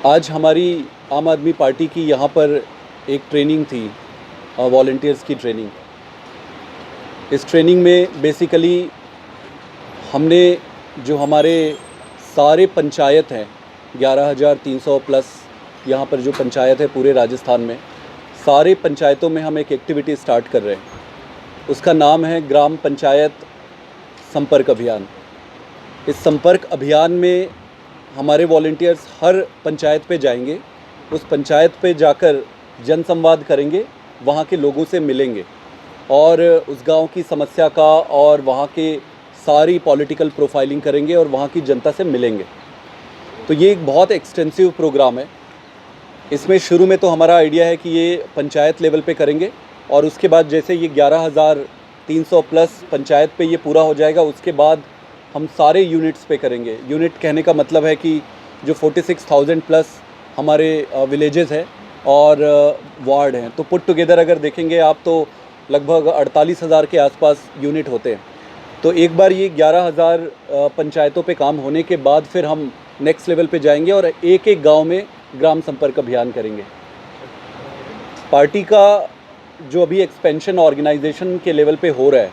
आज हमारी आम आदमी पार्टी की यहाँ पर एक ट्रेनिंग थी, वॉलंटियर्स की ट्रेनिंग। इस ट्रेनिंग में बेसिकली हमने जो हमारे सारे पंचायत हैं, 11,300 प्लस यहाँ पर जो पंचायत है पूरे राजस्थान में, सारे पंचायतों में हम एक एक्टिविटी स्टार्ट कर रहे हैं। उसका नाम है ग्राम पंचायत संपर्क अभियान। इस संपर्क अभियान में हमारे वॉलंटियर्स हर पंचायत पे जाएंगे, उस पंचायत पे जाकर जनसंवाद करेंगे, वहाँ के लोगों से मिलेंगे और उस गांव की समस्या का और वहाँ के सारी पॉलिटिकल प्रोफाइलिंग करेंगे और वहाँ की जनता से मिलेंगे। तो ये एक बहुत एक्सटेंसिव प्रोग्राम है। इसमें शुरू में तो हमारा आइडिया है कि ये पंचायत लेवल पे करेंगे और उसके बाद जैसे ये 11,300 प्लस पंचायत पे ये पूरा हो जाएगा, उसके बाद हम सारे यूनिट्स पे करेंगे। यूनिट कहने का मतलब है कि जो 46,000 प्लस हमारे विलेजेस हैं और वार्ड हैं, तो पुट टुगेदर अगर देखेंगे आप तो लगभग 48,000 के आसपास यूनिट होते हैं। तो एक बार ये 11,000 पंचायतों पे काम होने के बाद फिर हम नेक्स्ट लेवल पे जाएंगे और एक एक गांव में ग्राम संपर्क अभियान करेंगे। पार्टी का जो अभी एक्सपेंशन ऑर्गेनाइजेशन के लेवल पे हो रहा है,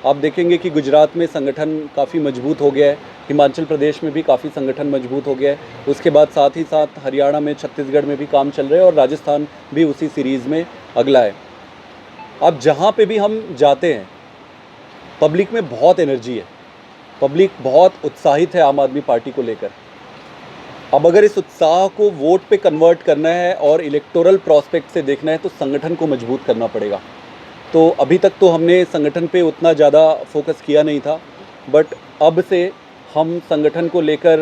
आप देखेंगे कि गुजरात में संगठन काफ़ी मजबूत हो गया है, हिमाचल प्रदेश में भी काफ़ी संगठन मजबूत हो गया है, उसके बाद साथ ही साथ हरियाणा में, छत्तीसगढ़ में भी काम चल रहा है और राजस्थान भी उसी सीरीज़ में अगला है। अब जहाँ पे भी हम जाते हैं, पब्लिक में बहुत एनर्जी है, पब्लिक बहुत उत्साहित है आम आदमी पार्टी को लेकर। अब अगर इस उत्साह को वोट पे कन्वर्ट करना है और इलेक्टोरल प्रॉस्पेक्ट से देखना है तो संगठन को मजबूत करना पड़ेगा। तो अभी तक तो हमने संगठन पे उतना ज़्यादा फोकस किया नहीं था, बट अब से हम संगठन को लेकर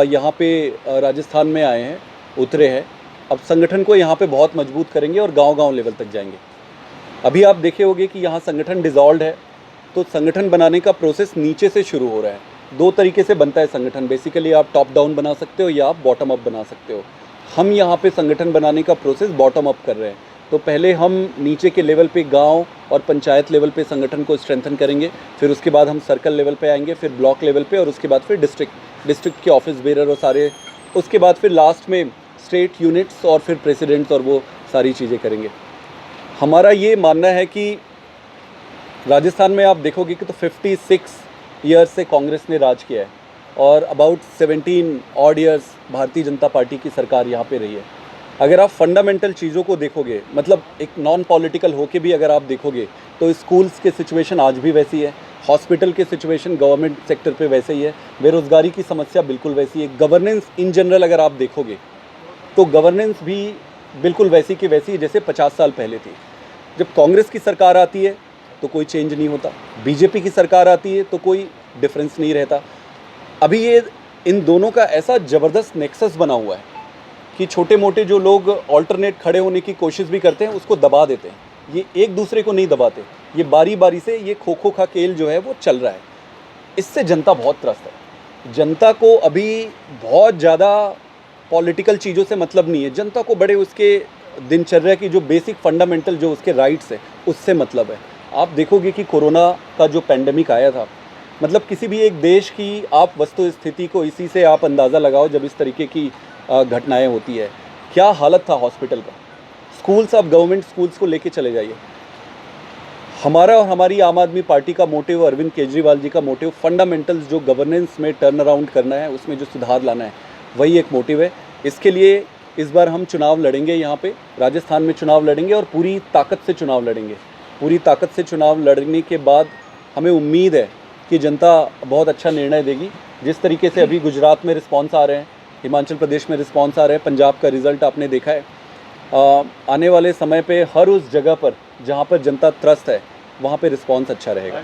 यहाँ पे राजस्थान में आए हैं, उतरे हैं। अब संगठन को यहाँ पे बहुत मजबूत करेंगे और गांव-गांव लेवल तक जाएंगे। अभी आप देखे होंगे कि यहाँ संगठन डिसॉल्व्ड है, तो संगठन बनाने का प्रोसेस नीचे से शुरू हो रहा है। दो तरीके से बनता है संगठन, बेसिकली आप टॉप डाउन बना सकते हो या आप बॉटम अप बना सकते हो। हम यहाँ पे संगठन बनाने का प्रोसेस बॉटम अप कर रहे हैं। तो पहले हम नीचे के लेवल पे गांव और पंचायत लेवल पे संगठन को स्ट्रेंथन करेंगे, फिर उसके बाद हम सर्कल लेवल पे आएंगे, फिर ब्लॉक लेवल पे और उसके बाद फिर डिस्ट्रिक्ट के ऑफिस बेरर और सारे, उसके बाद फिर लास्ट में स्टेट यूनिट्स और फिर प्रेसिडेंट्स और वो सारी चीज़ें करेंगे। हमारा ये मानना है कि राजस्थान में आप देखोगे कि तो 56 ईयर्स से कांग्रेस ने राज किया है और about 17 odd years Bharatiya Janata party की सरकार यहाँ पे रही है। अगर आप फंडामेंटल चीज़ों को देखोगे, मतलब एक नॉन पॉलिटिकल होके भी अगर आप देखोगे, तो स्कूल्स के सिचुएशन आज भी वैसी है, हॉस्पिटल के सिचुएशन गवर्नमेंट सेक्टर पे वैसे ही है, बेरोज़गारी की समस्या बिल्कुल वैसी है, गवर्नेंस इन जनरल अगर आप देखोगे तो गवर्नेंस भी बिल्कुल वैसी की वैसी जैसे 50 साल पहले थी। जब कांग्रेस की सरकार आती है तो कोई चेंज नहीं होता, बीजेपी की सरकार आती है तो कोई डिफरेंस नहीं रहता। अभी ये इन दोनों का ऐसा ज़बरदस्त नेक्सस बना हुआ है कि छोटे मोटे जो लोग ऑल्टरनेट खड़े होने की कोशिश भी करते हैं उसको दबा देते हैं। ये एक दूसरे को नहीं दबाते, ये बारी बारी से ये खो खो का खेल जो है वो चल रहा है। इससे जनता बहुत त्रस्त है। जनता को अभी बहुत ज़्यादा पॉलिटिकल चीज़ों से मतलब नहीं है, जनता को बड़े उसके दिनचर्या की जो बेसिक फंडामेंटल जो उसके राइट्स है उससे मतलब है। आप देखोगे कि कोरोना का जो पैंडेमिक आया था, मतलब किसी भी एक देश की आप वस्तु स्थिति को इसी से आप अंदाज़ा लगाओ जब इस तरीके की घटनाएं होती है, क्या हालत था हॉस्पिटल का। स्कूल्स, आप गवर्नमेंट स्कूल्स को लेके चले जाइए। हमारा और हमारी आम आदमी पार्टी का मोटिव, अरविंद केजरीवाल जी का मोटिव, फंडामेंटल्स जो गवर्नेंस में टर्न अराउंड करना है, उसमें जो सुधार लाना है, वही एक मोटिव है। इसके लिए इस बार हम चुनाव लड़ेंगे, यहाँ पे राजस्थान में चुनाव लड़ेंगे और पूरी ताकत से चुनाव लड़ेंगे। पूरी ताकत से चुनाव लड़ने के बाद हमें उम्मीद है कि जनता बहुत अच्छा निर्णय देगी। जिस तरीके से अभी गुजरात में रिस्पॉन्स आ रहे हैं, हिमाचल प्रदेश में रिस्पॉन्स आ रहे हैं, पंजाब का रिज़ल्ट आपने देखा है। आने वाले समय पे हर उस जगह पर जहाँ पर जनता त्रस्त है वहाँ पे रिस्पॉन्स अच्छा रहेगा।